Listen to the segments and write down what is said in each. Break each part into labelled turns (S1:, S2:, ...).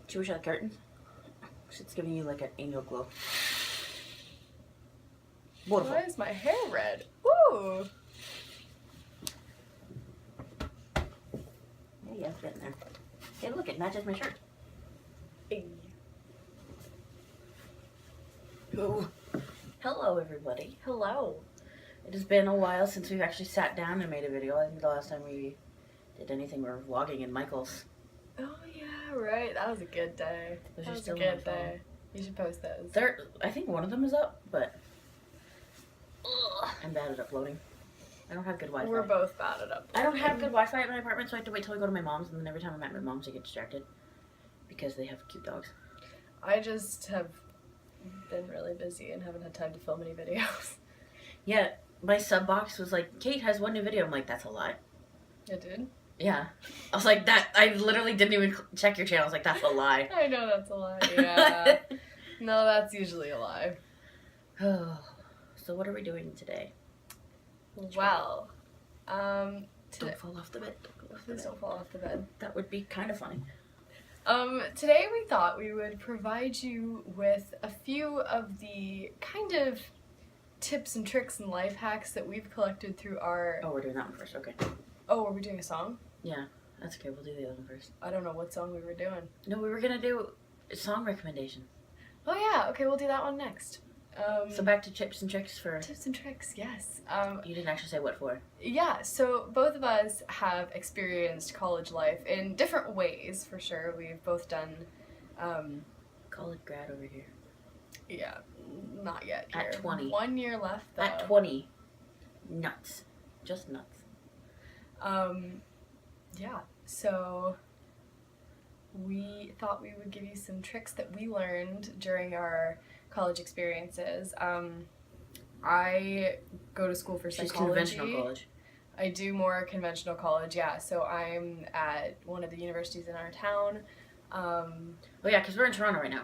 S1: Should we shut the curtains? It's giving you like an angel glow. Beautiful.
S2: Why is my hair red? Ooh!
S1: Yeah, it's getting there. Hey, look, it matches my shirt.
S2: Hey.
S1: Oh. Hello, everybody. Hello. It has been a while since we've actually sat down and made a video. I think the last time we did anything, we were vlogging in Michael's.
S2: Oh yeah, right. That was a good day.
S1: Those
S2: That
S1: are
S2: was a
S1: still
S2: good day. You should post those.
S1: I think one of them is up, but I'm bad at uploading. I don't have good Wi-Fi.
S2: We're both bad at uploading.
S1: I don't have good Wi-Fi at my apartment, so I have to wait till I go to my mom's, and then every time I'm at my mom's, I get distracted because they have cute dogs.
S2: I just have been really busy and haven't had time to film any videos.
S1: Yeah, my sub box was like, Kate has one new video. I'm like, that's a lie.
S2: I did?
S1: Yeah. I was like, that. I literally didn't even check your channel. I was like, that's a lie.
S2: I know that's a lie. Yeah. No, that's usually a lie.
S1: So what are we doing today?
S2: Well,
S1: Don't fall off the bed.
S2: Please don't fall off the bed.
S1: That would be kind of funny.
S2: Today we thought we would provide you with a few of the kind of tips and tricks and life hacks that we've collected through our...
S1: Oh, we're doing that one first. Okay.
S2: Oh, are we doing a song?
S1: Yeah, that's okay. We'll do the other one first.
S2: I don't know what song we were doing.
S1: No, we were going to do a song recommendation.
S2: Oh yeah, okay, we'll do that one next.
S1: So back to tips and tricks for...
S2: Tips and tricks, yes.
S1: You didn't actually say what for.
S2: Yeah, so both of us have experienced college life in different ways, for sure. We've both done...
S1: College grad over here.
S2: Yeah, not yet here.
S1: At 20.
S2: 1 year left, though.
S1: At 20. Nuts. Just nuts.
S2: Yeah, so we thought we would give you some tricks that we learned during our college experiences. I go to school for psychology.
S1: She's conventional college.
S2: I do more conventional college, yeah. So I'm at one of the universities in our town.
S1: Oh yeah, because we're in Toronto right now.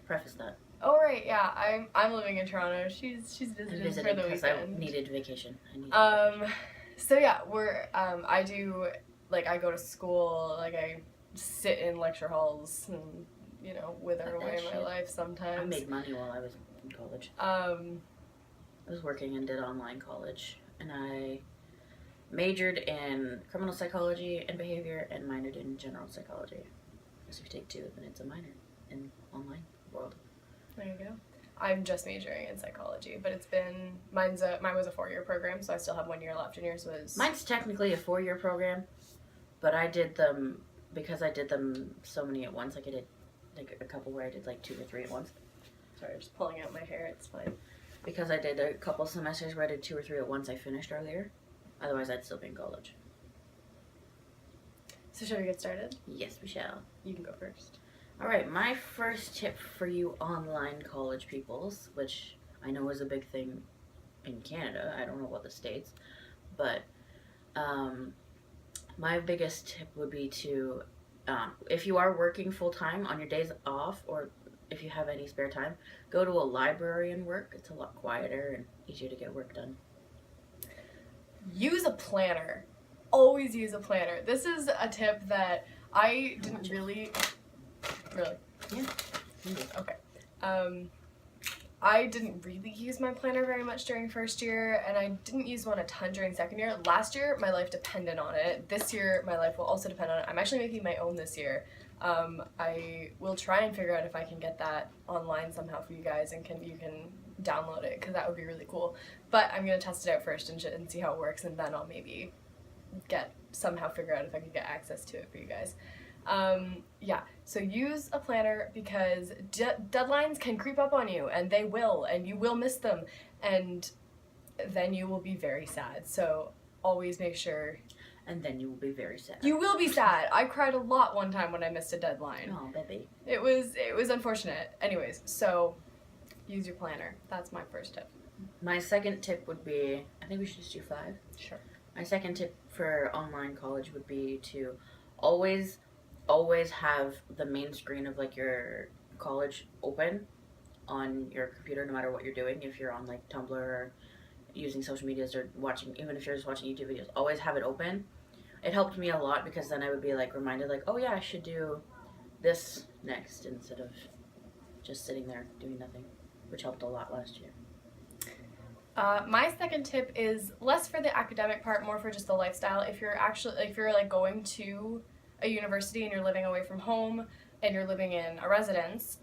S1: Preface that.
S2: Oh right, yeah. I'm living in Toronto. She's visiting for the weekend.
S1: I needed vacation.
S2: So yeah, I do, like, I go to school, like, I sit in lecture halls and, you know, wither away my life sometimes.
S1: I made money while I was in college. I was working and did online college, and I majored in criminal psychology and behavior and minored in general psychology. So if you take two, then it's a minor in online world.
S2: There you go. I'm just majoring in psychology, but mine was a 4-year program, so I still have 1 year left, and yours was...
S1: Mine's technically a 4-year program, but I did them, because I did them so many at once, like I did like a couple where I did like 2 or 3 at once.
S2: Sorry, I'm just pulling out my hair, it's fine.
S1: Because I did a couple semesters where I did 2 or 3 at once, I finished earlier. Otherwise, I'd still be in college.
S2: So shall we get started?
S1: Yes, we shall.
S2: You can go first.
S1: Alright, my first tip for you online college peoples, which I know is a big thing in Canada, I don't know about the States, but my biggest tip would be to, if you are working full-time on your days off, or if you have any spare time, go to a library and work. It's a lot quieter and easier to get work done.
S2: Use a planner. Always use a planner. This is a tip that I didn't really... Really?
S1: Yeah.
S2: Okay. I didn't really use my planner very much during first year, and I didn't use one a ton during second year. Last year, my life depended on it. This year, my life will also depend on it. I'm actually making my own this year. I will try and figure out if I can get that online somehow for you guys, and you can download it, because that would be really cool. But I'm going to test it out first and see how it works, and then I'll maybe somehow figure out if I can get access to it for you guys. Yeah, so use a planner, because deadlines can creep up on you, and they will, and you will miss them, and then you will be very sad. So always make sure.
S1: And then you will be very sad.
S2: You will be sad. I cried a lot one time when I missed a deadline.
S1: Oh, baby.
S2: It was unfortunate. Anyways, so use your planner. That's my first tip.
S1: My second tip would be, I think we should just do 5.
S2: Sure.
S1: My second tip for online college would be to always have the main screen of like your college open on your computer, no matter what you're doing. If you're on like Tumblr or using social medias or watching, even if you're just watching YouTube videos, always have it open. It helped me a lot, because then I would be like reminded, like, oh yeah, I should do this next instead of just sitting there doing nothing, which helped a lot last year.
S2: My second tip is less for the academic part, more for just the lifestyle. If you're like going to a university and you're living away from home and you're living in a residence,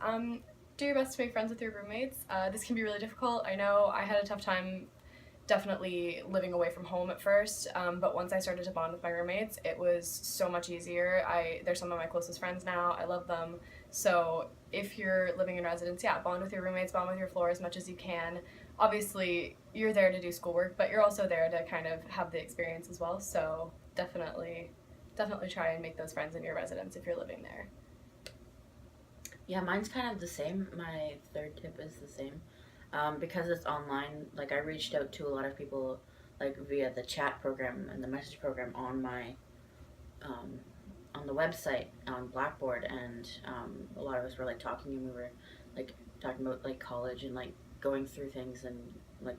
S2: do your best to make friends with your roommates. This can be really difficult. I know I had a tough time definitely living away from home at first, but once I started to bond with my roommates, it was so much easier. They're some of my closest friends now. I love them. So if you're living in residence, bond with your roommates, bond with your floor as much as you can. Obviously, you're there to do schoolwork, but you're also there to kind of have the experience as well. So definitely try and make those friends in your residence if you're living there.
S1: Yeah, mine's kind of the same. My third tip is the same. Because it's online, like I reached out to a lot of people like via the chat program and the message program on my on the website on Blackboard, and a lot of us were like talking, and we were like talking about like college and like going through things and like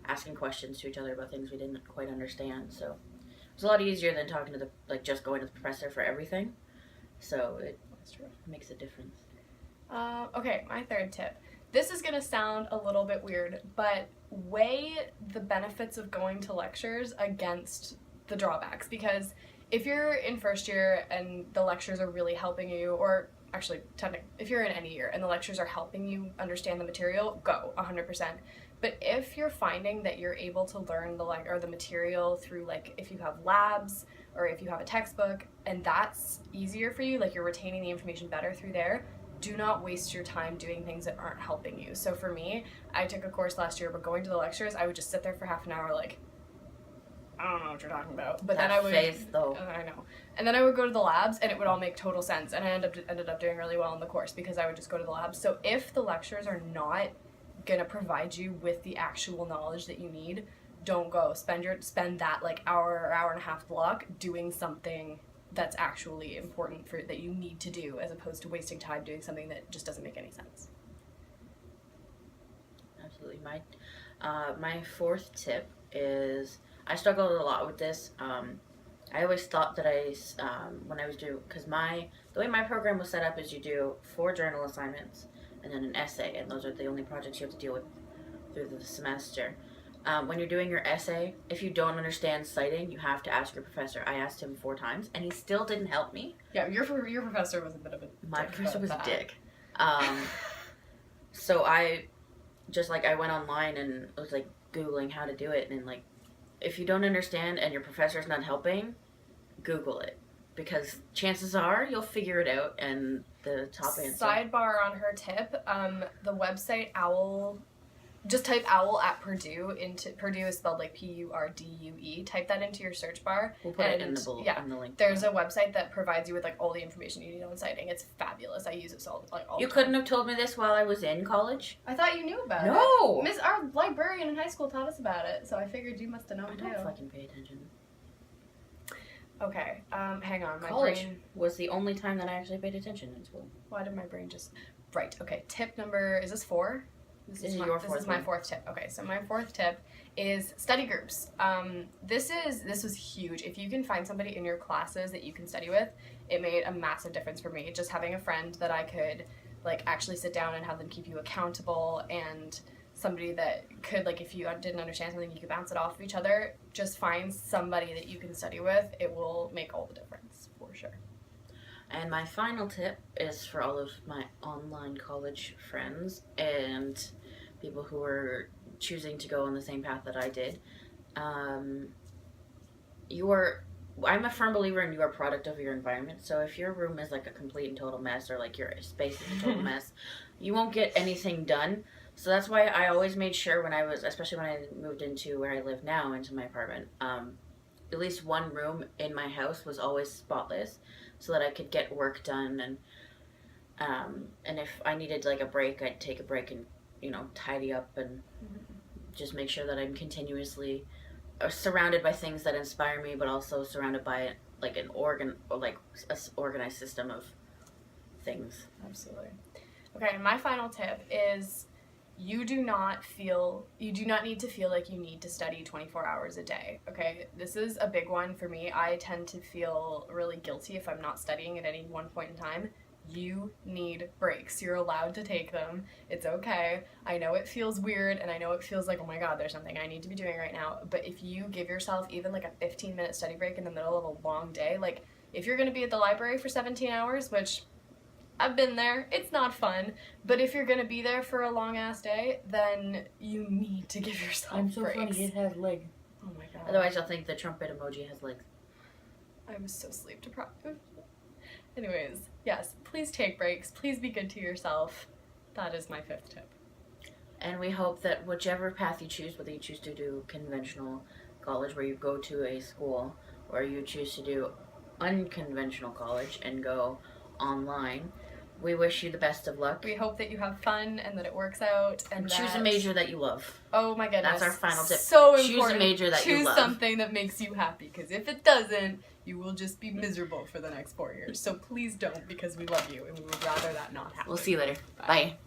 S1: asking questions to each other about things we didn't quite understand. So it was a lot easier than talking to the like just going to the professor for everything. So
S2: That's true.
S1: makes a difference.
S2: Okay, my third tip. This is going to sound a little bit weird, but weigh the benefits of going to lectures against the drawbacks. Because if you're in first year and the lectures are really helping you, or actually, if you're in any year and the lectures are helping you understand the material, go 100%. But if you're finding that you're able to learn the material through, like, if you have labs or if you have a textbook and that's easier for you, like you're retaining the information better through there, do not waste your time doing things that aren't helping you. So for me, I took a course last year, but going to the lectures, I would just sit there for half an hour like, I don't know what you're talking about. But
S1: that
S2: then I would
S1: face, though.
S2: I know. And then I would go to the labs and it would all make total sense, and I ended up doing really well in the course because I would just go to the labs. So if the lectures are not gonna provide you with the actual knowledge that you need, don't go. Spend that like hour and a half block doing something that's actually important that you need to do, as opposed to wasting time doing something that just doesn't make any sense.
S1: Absolutely. My fourth tip is, I struggled a lot with this. I always thought that when I was doing, because the way my program was set up is you do 4 journal assignments and then an essay, and those are the only projects you have to deal with through the semester. When you're doing your essay, if you don't understand citing, you have to ask your professor. I asked him 4 times, and he still didn't help me.
S2: Yeah, your professor was a bit of a
S1: My
S2: dick
S1: professor was a
S2: about
S1: dick. So I went online and was like Googling how to do it, and like, if you don't understand and your professor's not helping, Google it, because chances are you'll figure it out. And the top answer.
S2: Sidebar on her tip, the website OWL. Just type OWL at Purdue into Purdue is spelled like Purdue. Type that into your search bar.
S1: We'll put it in the link.
S2: There's a website that provides you with like all the information you need on citing. It's fabulous. I use it all the time.
S1: You couldn't have told me this while I was in college?
S2: I thought you knew about it.
S1: No!
S2: Our librarian in high school taught us about it, so I figured you must have known too.
S1: I don't fucking pay attention.
S2: Okay, hang on.
S1: College was the only time that I actually paid attention in school.
S2: Why did my brain just... Right, okay. Tip number... Is this 4? This is my fourth tip. Okay, so my fourth tip is study groups. This was huge. If you can find somebody in your classes that you can study with, it made a massive difference for me. Just having a friend that I could like actually sit down and have them keep you accountable, and somebody that could, like, if you didn't understand something, you could bounce it off of each other. Just find somebody that you can study with. It will make all the difference for sure.
S1: And my final tip is for all of my online college friends and people who are choosing to go on the same path that I did. I'm a firm believer in you are a product of your environment. So if your room is like a complete and total mess, or like your space is a total mess, you won't get anything done. So that's why I always made sure especially when I moved into where I live now, into my apartment, at least one room in my house was always spotless, so that I could get work done, and if I needed like a break, I'd take a break and tidy up and just make sure that I'm continuously surrounded by things that inspire me, but also surrounded by like an organized system of things.
S2: Absolutely. Okay, my final tip is you do not need to feel like you need to study 24 hours a day, okay? This is a big one for me. I tend to feel really guilty if I'm not studying at any one point in time. You need breaks. You're allowed to take them. It's okay. I know it feels weird, and I know it feels like, oh my god, there's something I need to be doing right now. But if you give yourself even like a 15-minute study break in the middle of a long day, like if you're going to be at the library for 17 hours, which I've been there, it's not fun, but if you're going to be there for a long ass day, then you need to give yourself
S1: I'm so
S2: breaks.
S1: funny, it has legs.
S2: Oh my god.
S1: Otherwise, I'll think the trumpet emoji has legs.
S2: I'm so sleep deprived. Anyways, yes, please take breaks. Please be good to yourself. That is my 5th tip.
S1: And we hope that whichever path you choose, whether you choose to do conventional college where you go to a school, or you choose to do unconventional college and go online, we wish you the best of luck.
S2: We hope that you have fun and that it works out. And
S1: choose a major that you love.
S2: Oh my goodness.
S1: That's our final tip.
S2: So
S1: choose
S2: important.
S1: Choose a major that you love.
S2: Choose something that makes you happy, because if it doesn't, you will just be miserable for the next 4 years. So please don't, because we love you and we would rather that not happen.
S1: We'll see you later.
S2: Bye.
S1: Bye.